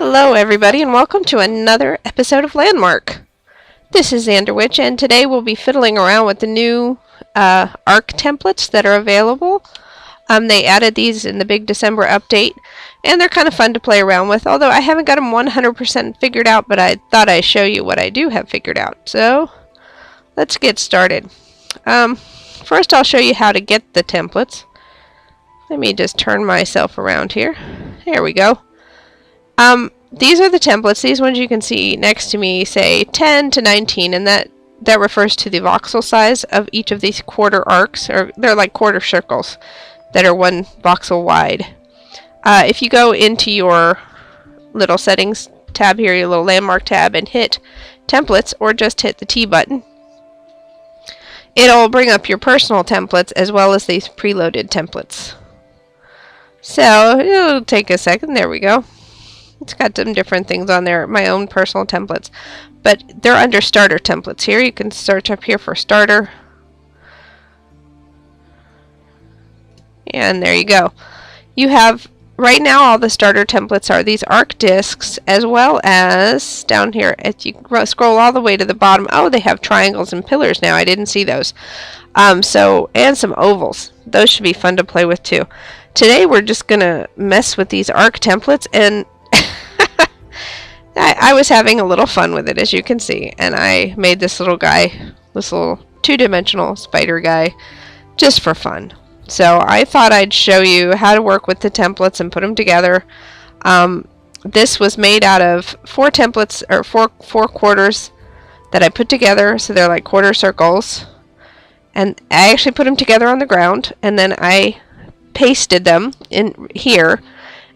Hello everybody and welcome to another episode of Landmark. This is Xanderwitch and today we'll be fiddling around with the new ArcTemplates that are available. They added these in the big December update and they're kind of fun to play around with, although I haven't got them 100% figured out, but I thought I'd show you what I do have figured out. So let's get started. First I'll show you how to get the templates. Let me just turn myself around here. There we go. These are the templates. These ones you can see next to me say 10 to 19, and that refers to the voxel size of each of these quarter arcs, or they're like quarter circles that are 1 voxel wide. If you go into your little settings tab here, your little landmark tab, and hit templates, or just hit the T button, it'll bring up your personal templates as well as these preloaded templates. So it'll take a second. There we go. It's got some different things on there, my own personal templates, but they're under starter templates here. You can search up here for starter, and there you go. You have right now all the starter templates are these arc discs, as well as down here if you scroll all the way to the bottom. Oh, they have triangles and pillars now. I didn't see those. And some ovals. Those should be fun to play with too. Today we're just gonna mess with these arc templates, and I was having a little fun with it, as you can see, and I made this little guy, this little two-dimensional spider guy, just for fun. So I thought I'd show you how to work with the templates and put them together. This was made out of 4 templates, or four quarters that I put together, so they're like quarter circles. And I actually put them together on the ground, and then I pasted them in here,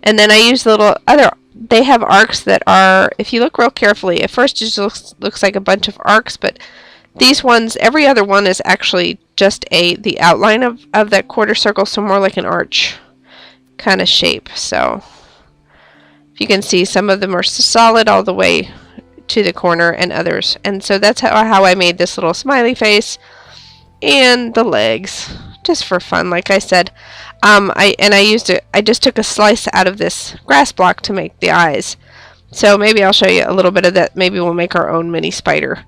and then I used the little other. They have arcs that are, if you look real carefully, at first it just looks like a bunch of arcs, but these ones, every other one is actually just the outline of that quarter circle, so more like an arch kind of shape. So if you can see, some of them are solid all the way to the corner and others. And so that's how I made this little smiley face and the legs, just for fun, like I said. I just took a slice out of this grass block to make the eyes. So maybe I'll show you a little bit of that. Maybe we'll make our own mini spider.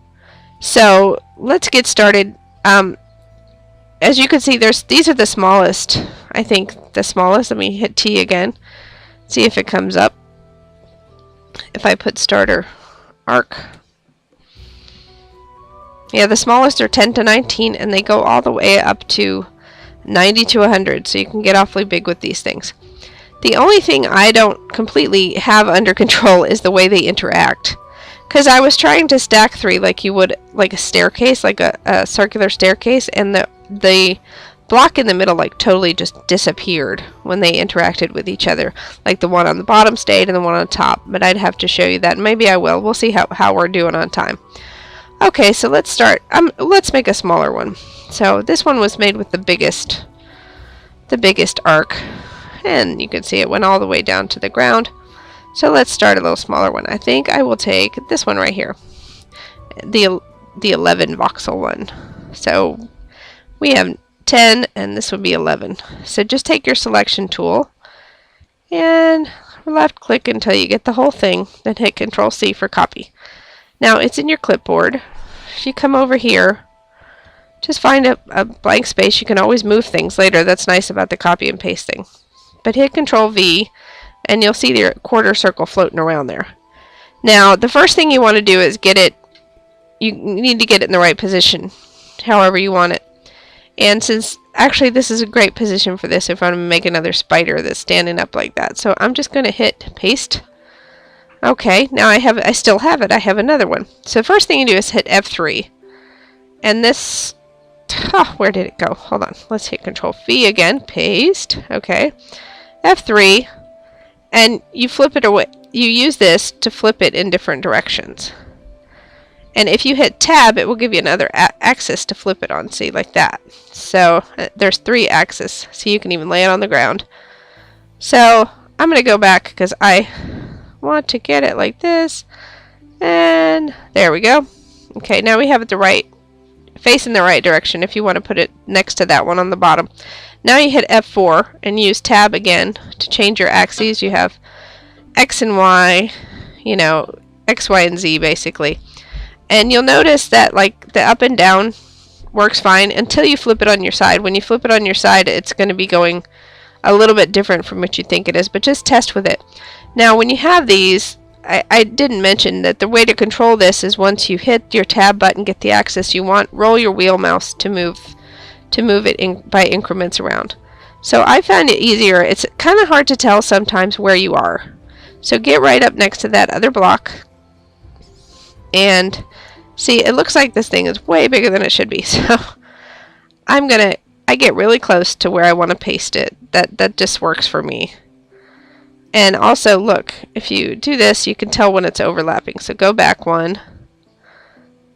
So let's get started. As you can see, these are the smallest. I think the smallest. Let me hit T again. See if it comes up. If I put starter arc. Yeah, the smallest are 10 to 19, and they go all the way up to 90 to 100, so you can get awfully big with these things. The only thing I don't completely have under control is the way they interact, because I was trying to stack 3 like you would like a staircase, like a circular staircase, and the block in the middle like totally just disappeared when they interacted with each other. Like the one on the bottom stayed and the one on top, but I'd have to show you that. Maybe I will. We'll see how we're doing on time. Okay, so let's start. Let's make a smaller one. So this one was made with the biggest arc, and you can see it went all the way down to the ground. So let's start a little smaller one. I think I will take this one right here, the 11 voxel one. So we have 10, and this would be 11. So just take your selection tool and left click until you get the whole thing, then hit Control C for copy. Now it's in your clipboard. If you come over here, just find a blank space. You can always move things later. That's nice about the copy and pasting. But hit Control V, and you'll see the quarter circle floating around there. Now, the first thing you want to do is get it. You need to get it in the right position, however you want it. And since actually this is a great position for this, if I want to make another spider that's standing up like that, so I'm just going to hit paste. Okay, now I still have it. I have another one. So the first thing you do is hit F3. And this, where did it go? Hold on. Let's hit Control V again. Paste. Okay. F3. And you flip it away. You use this to flip it in different directions. And if you hit Tab, it will give you another axis to flip it on. See, like that. So there's 3 axes. So you can even lay it on the ground. So I'm going to go back because I want to get it like this, and there we go. Okay, now we have it facing the right direction. If you want to put it next to that one on the bottom, now you hit F4 and use Tab again to change your axes. You have X and Y, you know, X, Y, and Z basically. And you'll notice that like the up and down works fine until you flip it on your side. When you flip it on your side, it's going to be going a little bit different from what you think it is, but just test with it. Now when you have these, I didn't mention that the way to control this is once you hit your tab button, get the axis you want, roll your wheel mouse to move it by increments around. So I found it easier. It's kind of hard to tell sometimes where you are. So get right up next to that other block. And see, it looks like this thing is way bigger than it should be. So I get really close to where I want to paste it. That just works for me. And also, look, if you do this, you can tell when it's overlapping. So go back one,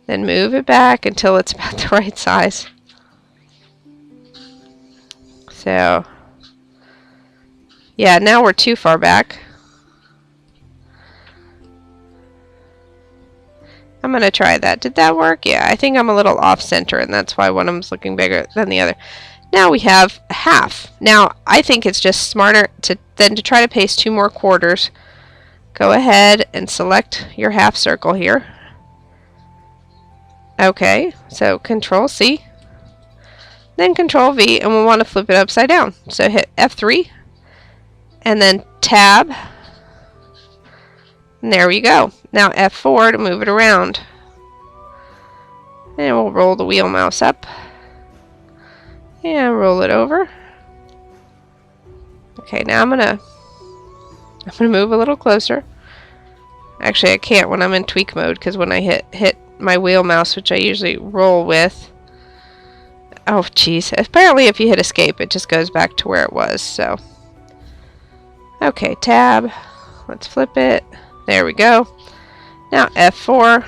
then move it back until it's about the right size. So, yeah, now we're too far back. I'm going to try that. Did that work? Yeah, I think I'm a little off center, and that's why one of them's looking bigger than the other. Now we have a half. Now, I think it's just smarter than to try to paste 2 more quarters. Go ahead and select your half circle here. Okay, so Control C. Then Control V, and we'll want to flip it upside down. So hit F3, and then Tab. And there we go. Now F4 to move it around. And we'll roll the wheel mouse up. And roll it over. Okay, now I'm gonna move a little closer. Actually, I can't when I'm in tweak mode, because when I hit my wheel mouse, which I usually roll with. Oh, geez. Apparently, if you hit escape, it just goes back to where it was. So, okay, tab. Let's flip it. There we go. Now F4.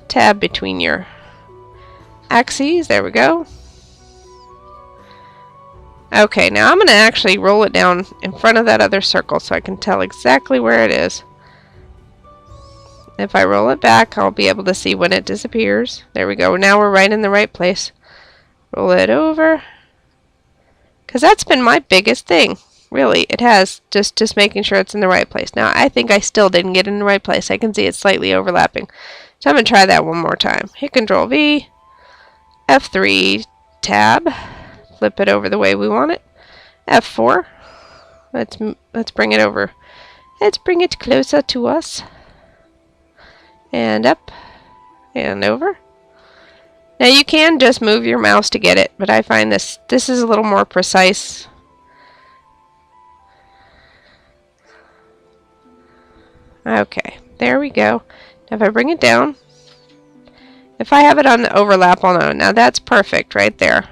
Tab between your axes. There we go. Okay, now I'm going to actually roll it down in front of that other circle so I can tell exactly where it is. If I roll it back, I'll be able to see when it disappears. There we go. Now we're right in the right place. Roll it over. Because that's been my biggest thing. Really, it has. Just making sure it's in the right place. Now, I think I still didn't get in the right place. I can see it's slightly overlapping. So I'm going to try that one more time. Hit Control V. F3. Tab. Flip it over the way we want it. F4. Let's bring it over. Let's bring it closer to us. And up. And over. Now you can just move your mouse to get it, but I find this is a little more precise. Okay, there we go. Now if I bring it down, if I have it on the overlap, I'll know. Now that's perfect right there.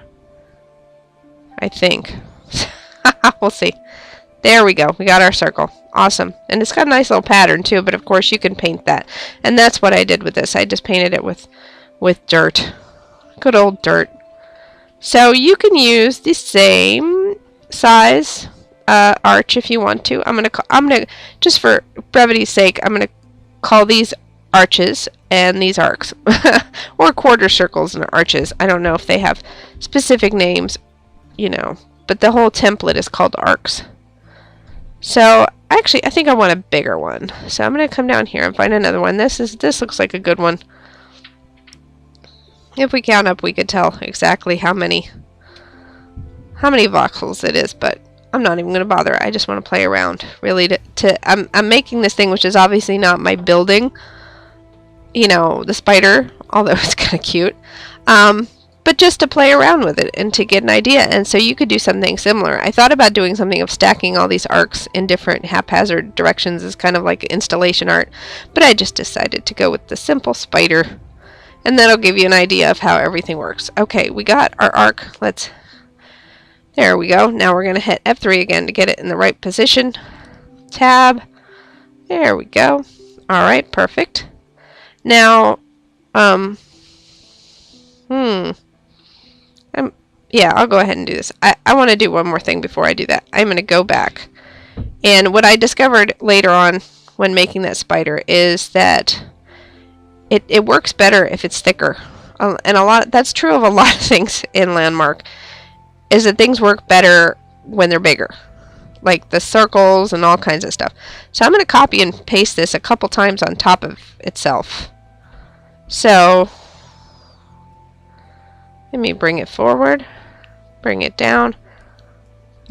I think. We'll see. There we go. We got our circle. Awesome. And it's got a nice little pattern too, but of course you can paint that. And that's what I did with this. I just painted it with dirt. Good old dirt. So you can use the same size arch if you want to. I'm gonna just for brevity's sake, I'm gonna call these arches and these arcs, or quarter circles and arches. I don't know if they have specific names, you know, but the whole template is called arcs. So actually, I think I want a bigger one. So I'm gonna come down here and find another one. This looks like a good one. If we count up, we could tell exactly how many voxels it is, but I'm not even going to bother. I just want to play around, really. I'm making this thing, which is obviously not my building, you know, the spider, although it's kind of cute, but just to play around with it and to get an idea. And so you could do something similar. I thought about doing something of stacking all these arcs in different haphazard directions as kind of like installation art, but I just decided to go with the simple spider. And that'll give you an idea of how everything works. Okay, we got our arc. There we go. Now we're going to hit F3 again to get it in the right position. Tab. There we go. Alright, perfect. Now, yeah, I'll go ahead and do this. I want to do one more thing before I do that. I'm going to go back. And what I discovered later on when making that spider is that it works better if it's thicker, and that's true of a lot of things in Landmark, is that things work better when they're bigger. like the circles and all kinds of stuff. So I'm going to copy and paste this a couple times on top of itself. So let me bring it forward, bring it down.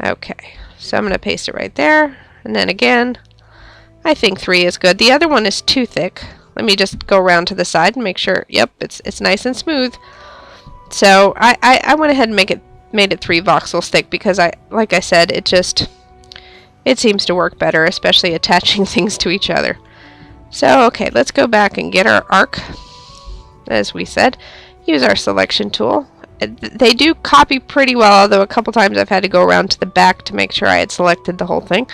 Okay, so I'm going to paste it right there. And then again, I think 3 is good. The other one is too thick. Let me just go around to the side and make sure, yep, it's nice and smooth. So I went ahead and made it 3 voxels thick because like I said, it seems to work better, especially attaching things to each other. So okay, let's go back and get our arc. As we said, use our selection tool. They do copy pretty well, although a couple times I've had to go around to the back to make sure I had selected the whole thing.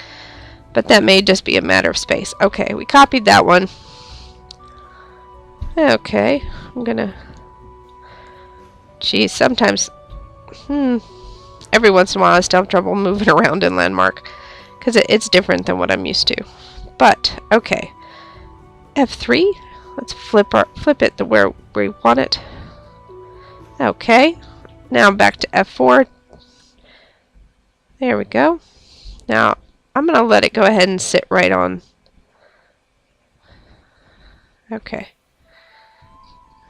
But that may just be a matter of space. Okay, we copied that one. Okay, I'm gonna... Geez, sometimes... Every once in a while I still have trouble moving around in Landmark, because it's different than what I'm used to. But, okay. F3. Let's flip it to where we want it. Okay. Now back to F4. There we go. Now, I'm going to let it go ahead and sit right on. Okay.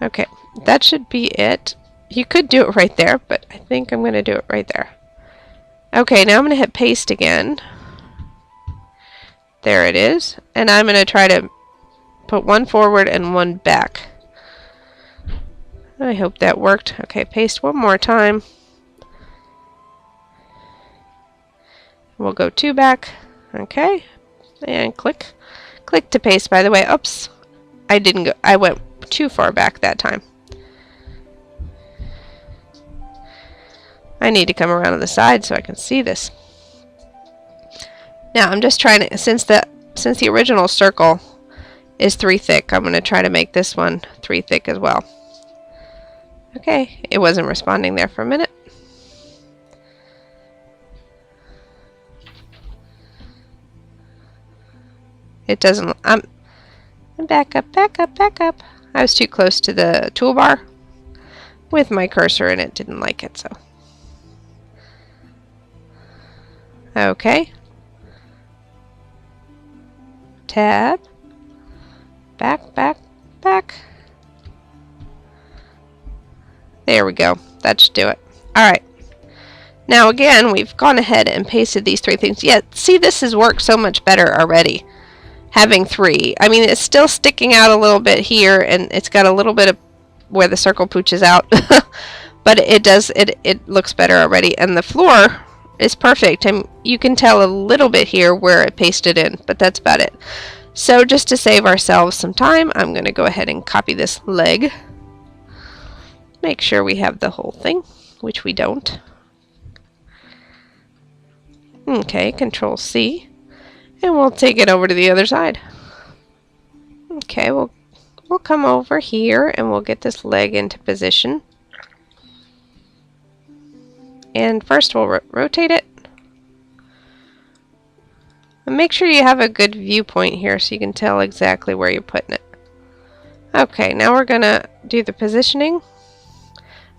Okay. That should be it. You could do it right there, but I think I'm going to do it right there. Okay, now I'm going to hit paste again. There it is. And I'm going to try to put one forward and one back. I hope that worked. Okay, paste one more time. We'll go 2 back. Okay. And click. Click to paste, by the way. Oops. I went too far back that time. I need to come around to the side so I can see this. Now I'm just trying to, since the original circle is 3 thick, I'm going to try to make this one 3 thick as well. Okay, it wasn't responding there for a minute. It doesn't, back up, back up, back up. I was too close to the toolbar with my cursor and it didn't like it, so. Okay. Tab. Back, back, back. There we go. That should do it. Alright. Now again, we've gone ahead and pasted these 3 things. Yeah, see, this has worked so much better already. Having 3. I mean, it's still sticking out a little bit here, and it's got a little bit of where the circle pooches out. But it looks better already. And the floor is perfect. And you can tell a little bit here where it pasted in, but that's about it. So just to save ourselves some time, I'm going to go ahead and copy this leg. Make sure we have the whole thing, which we don't. Okay, Control C. And we'll take it over to the other side. Okay, we'll come over here and we'll get this leg into position. And first we'll rotate it. And make sure you have a good viewpoint here so you can tell exactly where you're putting it. Okay, now we're going to do the positioning.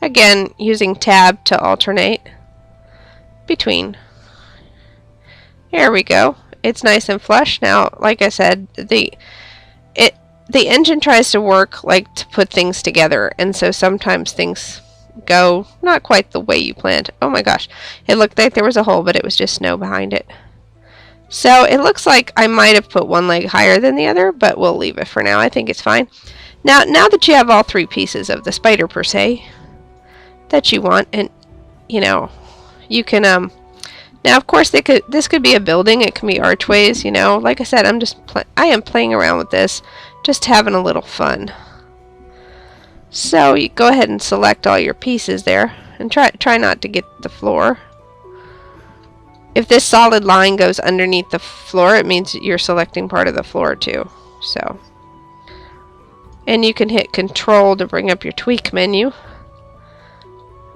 Again, using tab to alternate between. Here we go. It's nice and flush. Now, like I said, the engine tries to work like to put things together, and so sometimes things go not quite the way you planned. Oh my gosh, it looked like there was a hole, but it was just snow behind it. So it looks like I might have put one leg higher than the other, but we'll leave it for now. I think it's fine. Now that you have all 3 pieces of the spider per se that you want, and you know, you can now of course this could be a building, it can be archways, you know. Like I said, I am playing around with this, just having a little fun. So you go ahead and select all your pieces there and try not to get the floor. If this solid line goes underneath the floor, it means you're selecting part of the floor too. So, and you can hit Control to bring up your tweak menu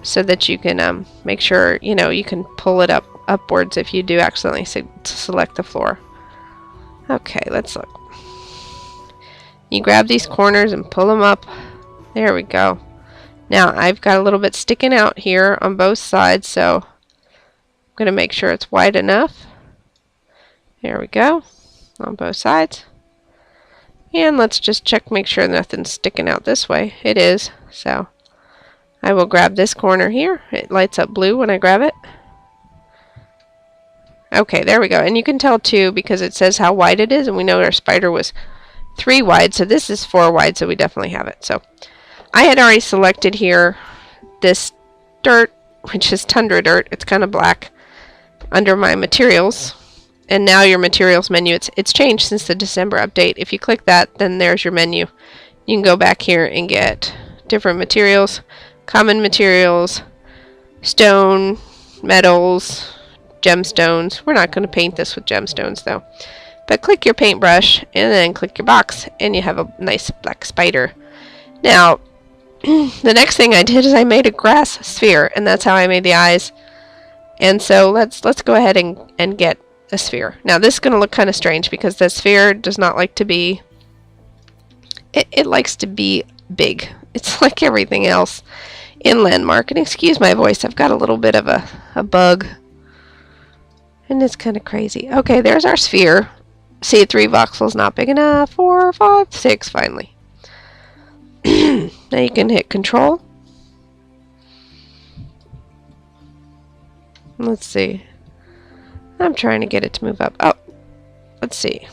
so that you can make sure, you know, you can pull it upwards if you do accidentally select the floor. Okay, let's look. You grab these corners and pull them up. There we go. Now I've got a little bit sticking out here on both sides, so I'm going to make sure it's wide enough. There we go. On both sides. And let's just check, make sure nothing's sticking out this way. It is. So I will grab this corner here. It lights up blue when I grab it. Okay, there we go. And you can tell too because it says how wide it is, and we know our spider was 3 wide, so this is 4 wide, so we definitely have it. So I had already selected here this dirt, which is tundra dirt. It's kind of black under my materials. And now your materials menu, it's changed since the December update. If you click that, then there's your menu. You can go back here and get different materials, common materials, stone, metals, gemstones. We're not going to paint this with gemstones though. But click your paintbrush and then click your box and you have a nice black spider. Now, the next thing I did is I made a grass sphere, and that's how I made the eyes. And so let's go ahead and get a sphere. Now this is going to look kind of strange because the sphere does not like to be, it likes to be big. It's like everything else in Landmark. And excuse my voice, I've got a little bit of a bug. And it's kind of crazy. Okay, there's our sphere. See, 3 voxels not big enough. 4, 5, 6 finally. Now you can hit Control. Let's see. I'm trying to get it to move up. Oh, let's see.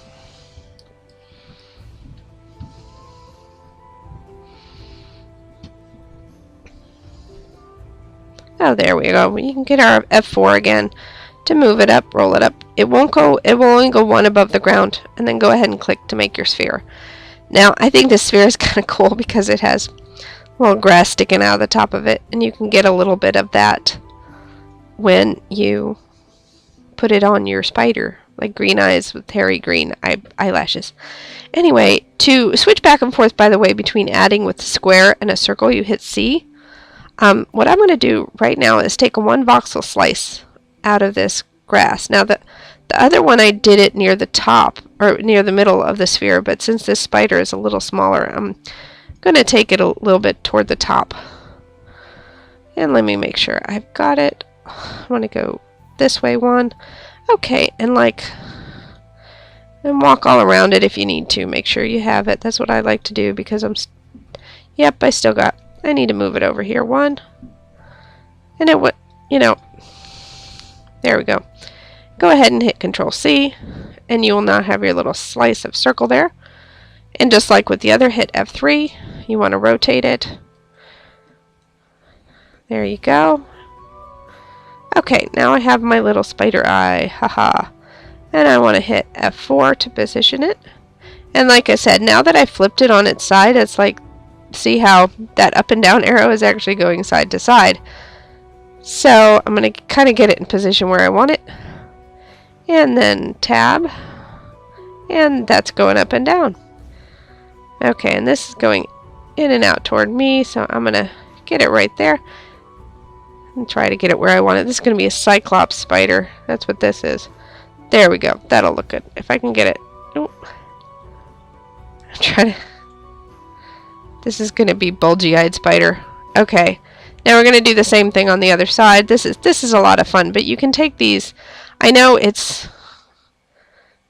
Oh, there we go. You can get our F4 again to move it up, roll it up. It won't go, it will only go 1 above the ground, and then go ahead and click to make your sphere. Now, I think this sphere is kind of cool because it has a little grass sticking out of the top of it, and you can get a little bit of that when you put it on your spider, like green eyes with hairy green eyelashes. Anyway, to switch back and forth, by the way, between adding with a square and a circle, you hit C. What I'm going to do right now is take a 1 voxel slice out of this grass. Now, the other one I did it near the top, or near the middle of the sphere, but since this spider is a little smaller, I'm going to take it a little bit toward the top. And let me make sure I've got it. I want to go this way 1. Okay, and walk all around it if you need to. Make sure you have it. That's what I like to do because yep, I need to move it over here 1. And it would, there we go. Go ahead and hit Control C, and you will now have your little slice of circle there. And just like with the other, hit F3. You want to rotate it. There you go. Okay, now I have my little spider eye, haha. And I want to hit F4 to position it. And like I said, now that I flipped it on its side, it's like, see how that up and down arrow is actually going side to side. So I'm going to kind of get it in position where I want it. And then tab. And that's going up and down. Okay, and this is going in and out toward me, so I'm going to get it right there. And try to get it where I want it. This is going to be a Cyclops spider. That's what this is. There we go. That'll look good. If I can get it. Oh. I'm trying to. This is going to be bulgy-eyed spider. Okay. Now we're going to do the same thing on the other side. This is a lot of fun, but you can take these. I know it's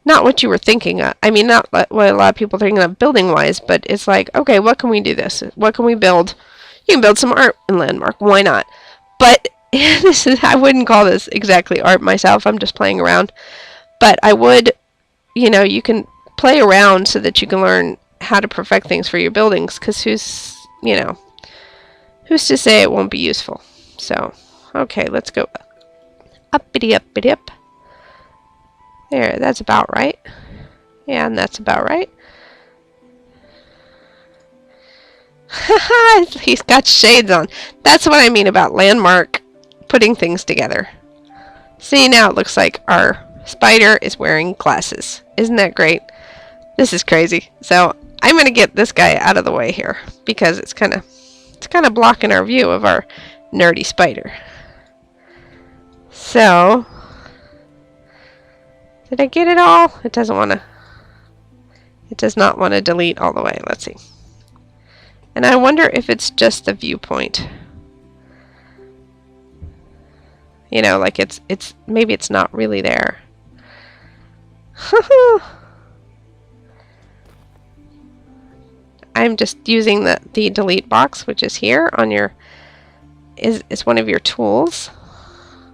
not what you were thinking of. I mean, not what a lot of people are thinking of building-wise, but it's like, okay, what can we do this? What can we build? You can build some art in Landmark. Why not? But I wouldn't call this exactly art myself. I'm just playing around. But I would, you can play around so that you can learn how to perfect things for your buildings. Because who's to say it won't be useful? So, okay, let's go uppity uppity up. There, that's about right. Yeah, and that's about right. He's got shades on. That's what I mean about Landmark putting things together. See, now it looks like our spider is wearing glasses. Isn't that great? This is crazy. So I'm going to get this guy out of the way here because it's kind of blocking our view of our nerdy spider. So did I get it all? It does not want to delete all the way. Let's see. And I wonder if it's just the viewpoint. Like maybe it's not really there. I'm just using the delete box, which is here on your, is one of your tools.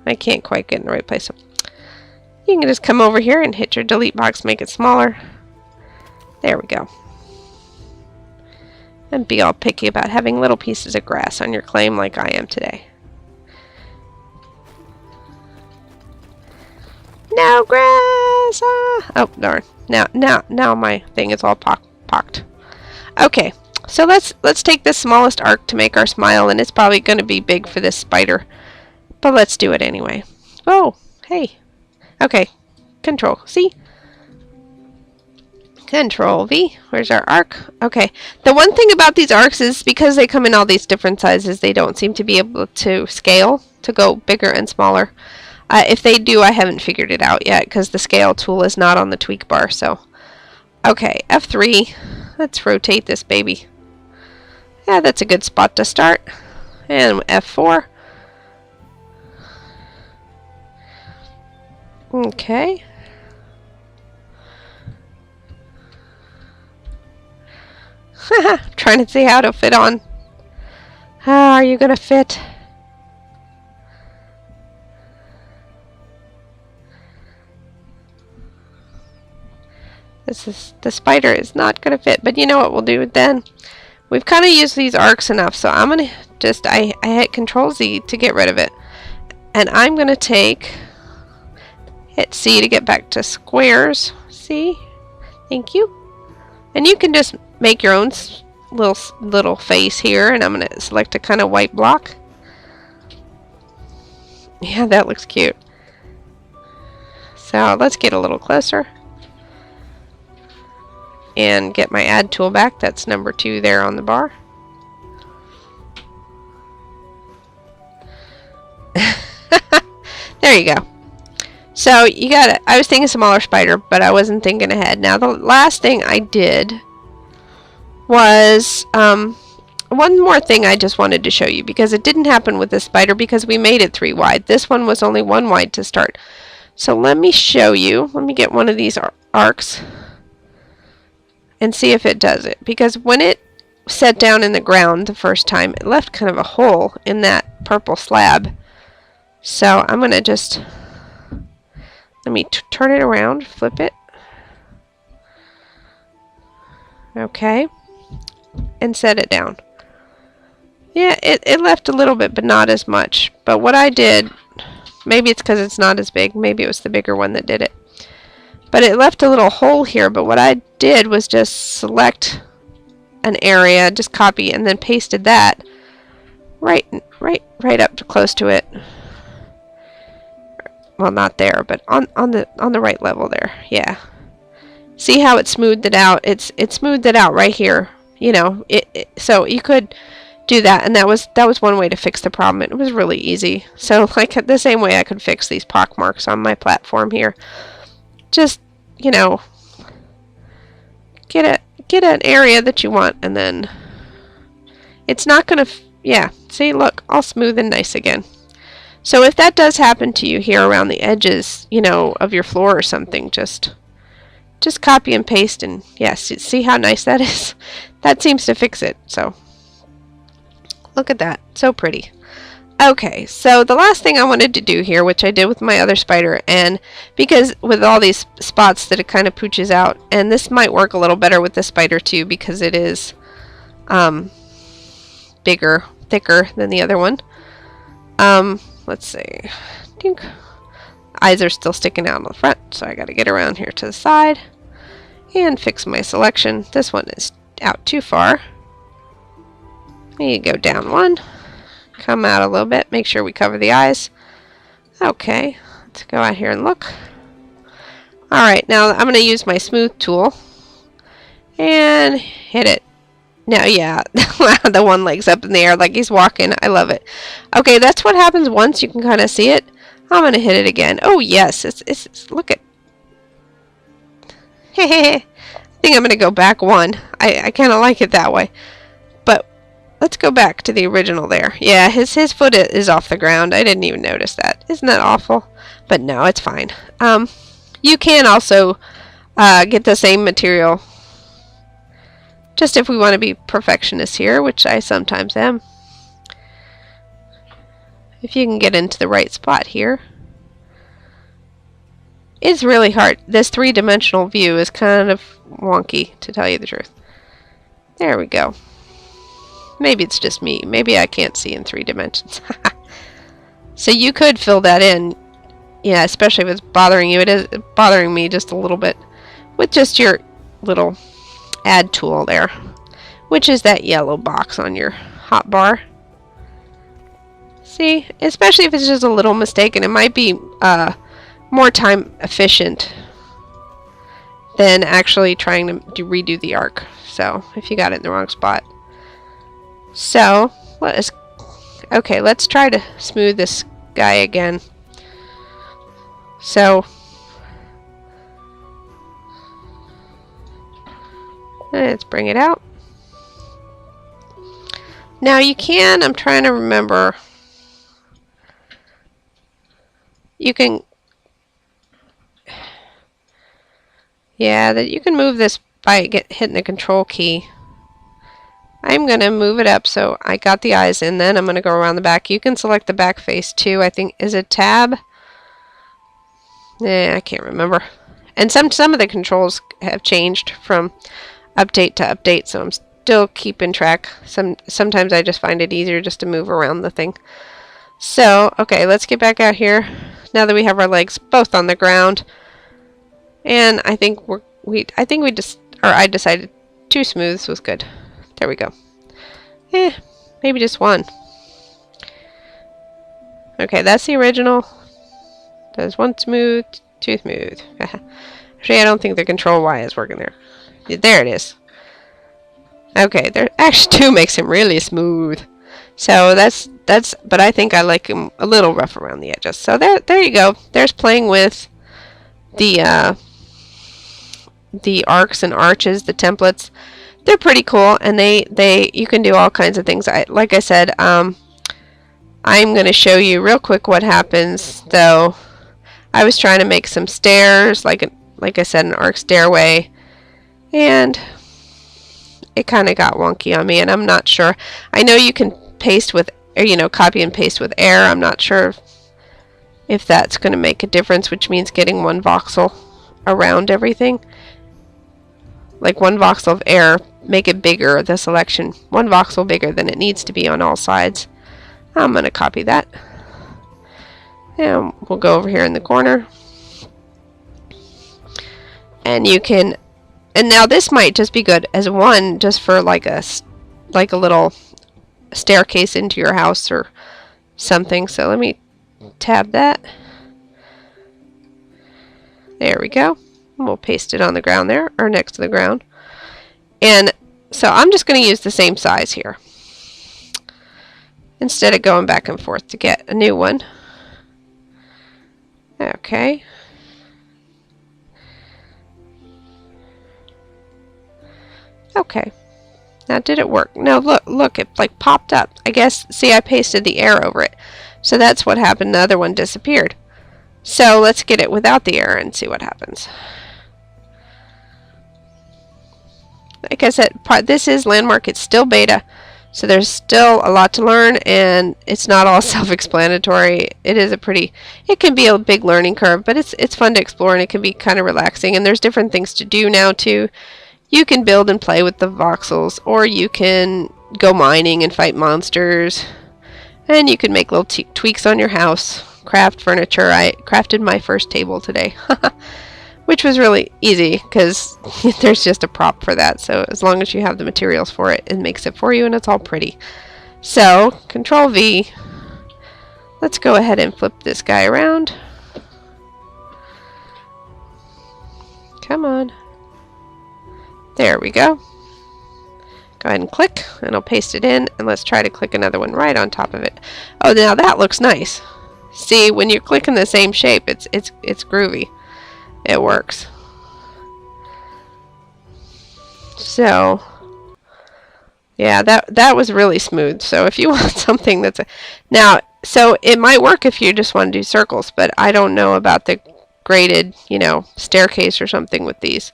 I can't quite get in the right place. So you can just come over here and hit your delete box, make it smaller. There we go. And be all picky about having little pieces of grass on your claim like I am today. No grass! Ah! Oh, darn. Now my thing is all pocked. Okay, so let's take the smallest arc to make our smile, and it's probably going to be big for this spider. But let's do it anyway. Oh, hey. Okay, Control C. Control V. Where's our arc? Okay. The one thing about these arcs is because they come in all these different sizes, they don't seem to be able to scale to go bigger and smaller. If they do, I haven't figured it out yet because the scale tool is not on the tweak bar. So, okay, F3. Let's rotate this baby. Yeah, that's a good spot to start. And F4. Okay. Trying to see how to fit on. How are you going to fit? The spider is not going to fit, but you know what we'll do then? We've kind of used these arcs enough, so I'm going to just, I hit Control Z to get rid of it. And I'm going to hit C to get back to squares. C. Thank you. And you can just make your own little face here, and I'm going to select a kind of white block. Yeah, that looks cute. So let's get a little closer. And get my add tool back. That's number 2 there on the bar. There you go. So you got it. I was thinking smaller spider, but I wasn't thinking ahead. Now the last thing I did was one more thing I just wanted to show you, because it didn't happen with this spider because we made it 3 wide. This one was only 1 wide to start. So let me show you. Let me get one of these arcs and see if it does it, because when it set down in the ground the first time, it left kind of a hole in that purple slab. So I'm going to just, let me turn it around, flip it. Okay. And set it down. Yeah, it left a little bit, but not as much. But what I did, maybe it's because it's not as big, maybe it was the bigger one that did it. But it left a little hole here, but what I did was just select an area, just copy, and then pasted that right up to close to it. Well, not there, but on the right level there. Yeah. See how it smoothed it out? It smoothed it out right here. You know, so you could do that, and that was one way to fix the problem. It was really easy. So like the same way I could fix these pock marks on my platform here. Just, you know, get an area that you want, and then it's not gonna yeah, see, look, all smooth and nice again. So if that does happen to you here around the edges, you know, of your floor or something, just copy and paste, and yes, see how nice that is? That seems to fix it. So look at that, so pretty. Okay, so the last thing I wanted to do here, which I did with my other spider, and because with all these spots that it kind of pooches out, and this might work a little better with the spider too, because it is bigger, thicker than the other one. Let's see. Eyes are still sticking out on the front, so I got to get around here to the side and fix my selection. This one is out too far. You go down 1. Come out a little bit, make sure we cover the eyes. Okay, let's go out here and look. Alright, now I'm going to use my smooth tool and hit it. Now, yeah, the one leg's up in the air like he's walking. I love it. Okay, that's what happens once you can kind of see it. I'm going to hit it again. Oh, yes, it's look at. I think I'm going to go back 1. I kind of like it that way. Let's go back to the original there. Yeah, his foot is off the ground. I didn't even notice that. Isn't that awful? But no, it's fine. You can also get the same material. Just if we want to be perfectionists here, which I sometimes am. If you can get into the right spot here. It's really hard. This three-dimensional view is kind of wonky, to tell you the truth. There we go. Maybe it's just me. Maybe I can't see in 3 dimensions. So you could fill that in. Yeah, especially if it's bothering you. It is bothering me just a little bit. With just your little add tool there. Which is that yellow box on your hotbar. See? Especially if it's just a little mistake. And it might be more time efficient than actually trying to redo the arc. So, if you got it in the wrong spot. So, okay, let's try to smooth this guy again. So, let's bring it out. Now you can, I'm trying to remember, you can, yeah, that you can move this by hitting the control key. I'm going to move it up so I got the eyes in, then I'm going to go around the back. You can select the back face too. I think, is it tab? I can't remember. And some of the controls have changed from update to update, so I'm still keeping track. Sometimes I just find it easier just to move around the thing. So, okay, let's get back out here. Now that we have our legs both on the ground. And I think I decided 2 smooths was good. There we go. Maybe just 1. Okay, that's the original. There's 1 smooth, 2 smooth. Actually, I don't think the control Y is working there. There it is. Okay, there actually 2 makes him really smooth. So that's but I think I like him a little rough around the edges. So there you go. There's playing with the arcs and arches, the templates. They're pretty cool, and you can do all kinds of things. Like I said, I'm going to show you real quick what happens. Though I was trying to make some stairs, like I said, an arc stairway, and it kind of got wonky on me, and I'm not sure. I know you can paste with, or copy and paste with air. I'm not sure if that's going to make a difference, which means getting 1 voxel around everything. Like 1 voxel of air, make it bigger, the selection. 1 voxel bigger than it needs to be on all sides. I'm going to copy that. And we'll go over here in the corner. And you can, and now this might just be good as 1 just for like a little staircase into your house or something. So let me tab that. There we go. We'll paste it on the ground there, or next to the ground. And so I'm just going to use the same size here, instead of going back and forth to get a new one. Okay. Okay. Now did it work? No, look, it like popped up. I guess, see, I pasted the air over it. So that's what happened. The other one disappeared. So let's get it without the air and see what happens. Like I said, this is Landmark. It's still beta, so there's still a lot to learn, and it's not all self-explanatory. It can be a big learning curve, but it's fun to explore, and it can be kind of relaxing, and there's different things to do now too. You can build and play with the voxels, or you can go mining and fight monsters, and you can make little tweaks on your house, craft furniture. I crafted my first table today. Which was really easy because there's just a prop for that. So as long as you have the materials for it, it makes it for you, and it's all pretty. So Control V. Let's go ahead and flip this guy around. Come on. There we go. Go ahead and click, and I'll paste it in, and let's try to click another one right on top of it. Oh, now that looks nice. See, when you're clicking the same shape, it's groovy. It works. So, yeah, that was really smooth. So if you want something that's now, so it might work if you just want to do circles, but I don't know about the graded, you know, staircase or something with these.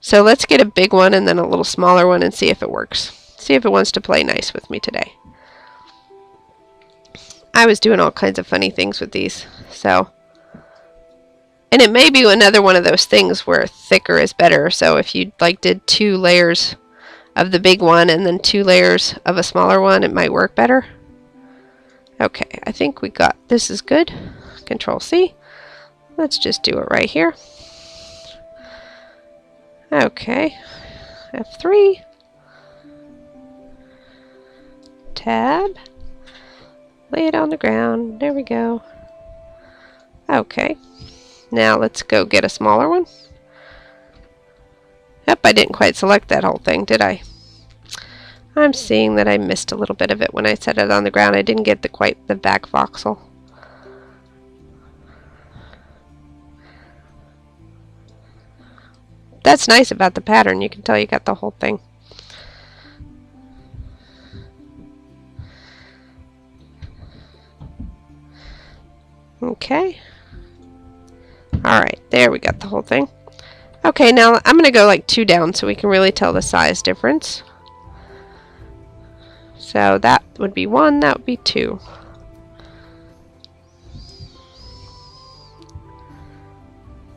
So let's get a big one and then a little smaller one and see if it works. See if it wants to play nice with me today. I was doing all kinds of funny things with these, so. And it may be another one of those things where thicker is better. So if you like did 2 layers of the big one and then 2 layers of a smaller one, it might work better. Okay, I think we got, this is good. Control C. Let's just do it right here. Okay, F3. Tab. Lay it on the ground. There we go. Okay. Now let's go get a smaller one. Yep, I didn't quite select that whole thing, did I? I'm seeing that I missed a little bit of it when I set it on the ground. I didn't get quite the back voxel. That's nice about the pattern. You can tell you got the whole thing. Okay. Alright, there we got the whole thing. Okay, now I'm going to go like 2 down so we can really tell the size difference. So that would be 1, that would be 2.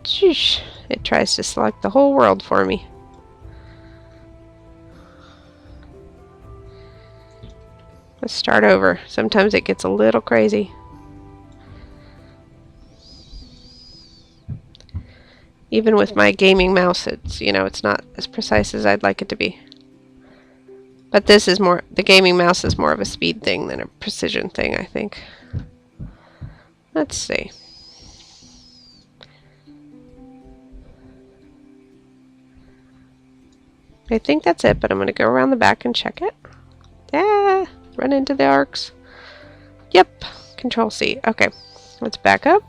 Sheesh, it tries to select the whole world for me. Let's start over. Sometimes it gets a little crazy. Even with my gaming mouse, it's, you know, it's not as precise as I'd like it to be. But this is more, the gaming mouse is more of a speed thing than a precision thing, I think. Let's see. I think that's it, but I'm going to go around the back and check it. Yeah, run into the arcs. Yep, Control C. Okay, let's back up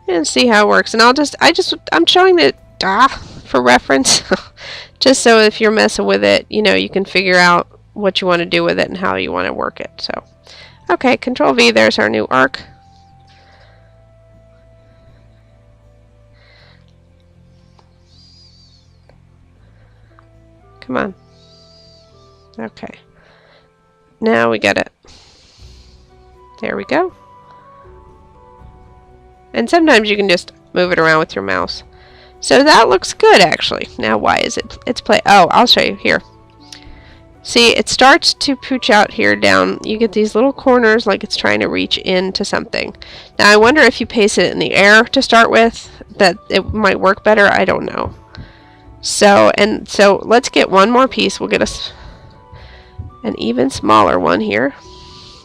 and see how it works. And I'm showing it for reference, just so if you're messing with it, you know, you can figure out what you want to do with it and how you want to work it. So, okay, Control V. There's our new arc. Come on. Okay. Now we got it. There we go. And sometimes you can just move it around with your mouse. So that looks good, actually. Now why is it? It's play. Oh, I'll show you here. See, it starts to pooch out here down. You get these little corners like it's trying to reach into something. Now I wonder if you paste it in the air to start with, that it might work better. I don't know. So let's get one more piece. We'll get an even smaller one here.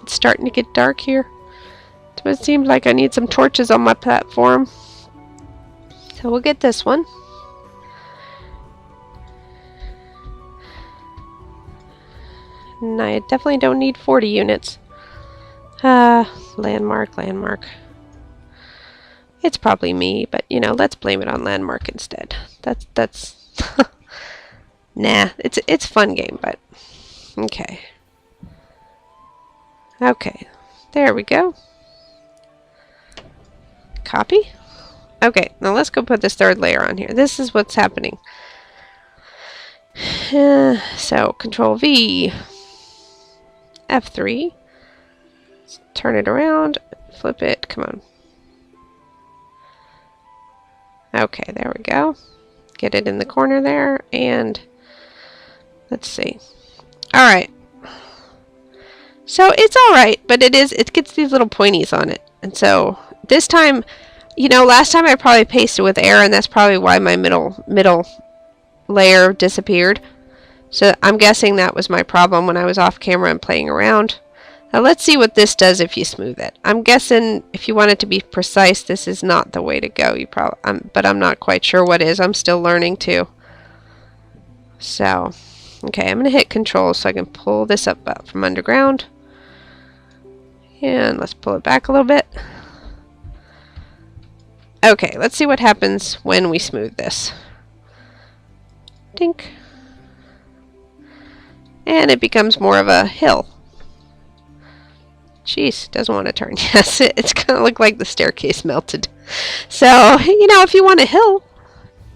It's starting to get dark here. So it seems like I need some torches on my platform. So we'll get this one. And I definitely don't need 40 units. Landmark. It's probably me, but you know, let's blame it on Landmark instead. That's nah, it's a fun game, but okay. Okay, there we go. Copy. Okay, now let's go put this third layer on here. This is what's happening. So Control V, F3. Let's turn it around, flip it. Come on. Okay, there we go. Get it in the corner there, and let's see. All right. So it's all right, but it gets these little pointies on it, and so this time, you know, last time I probably pasted with air, and that's probably why my middle layer disappeared. So I'm guessing that was my problem when I was off camera and playing around. Now let's see what this does if you smooth it. I'm guessing if you want it to be precise, this is not the way to go. You probably, but I'm not quite sure what is. I'm still learning too. So, okay, I'm gonna hit Control so I can pull this up from underground. And let's pull it back a little bit. Okay, let's see what happens when we smooth this. Dink. And it becomes more of a hill. Jeez, doesn't want to turn. Yes, it's going to look like the staircase melted. So, you know, if you want a hill,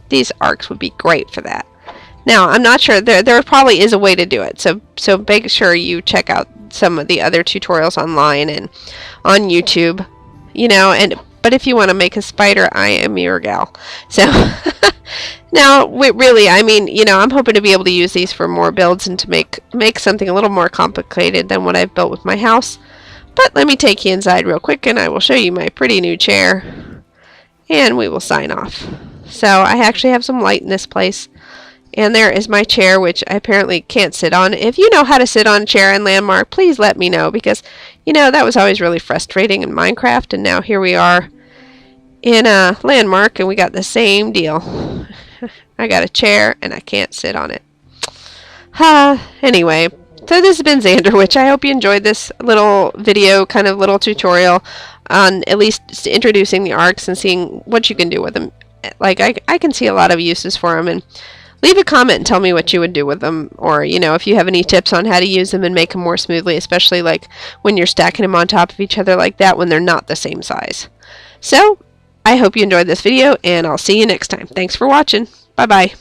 these arcs would be great for that. Now, I'm not sure. There probably is a way to do it. So make sure you check out some of the other tutorials online and on YouTube. You know, but if you want to make a spider, I am your gal. So, now, really, I mean, you know, I'm hoping to be able to use these for more builds and to make something a little more complicated than what I've built with my house. But let me take you inside real quick and I will show you my pretty new chair. And we will sign off. So, I actually have some light in this place. And there is my chair, which I apparently can't sit on. If you know how to sit on a chair in Landmark, please let me know. Because, you know, that was always really frustrating in Minecraft. And now here we are in a Landmark, and we got the same deal. I got a chair, and I can't sit on it. Anyway, so this has been Xanderwitch. I hope you enjoyed this little video, kind of little tutorial on at least introducing the arcs and seeing what you can do with them. Like, I can see a lot of uses for them, and leave a comment and tell me what you would do with them, or, you know, if you have any tips on how to use them and make them more smoothly, especially like when you're stacking them on top of each other like that when they're not the same size. So, I hope you enjoyed this video, and I'll see you next time. Thanks for watching. Bye-bye.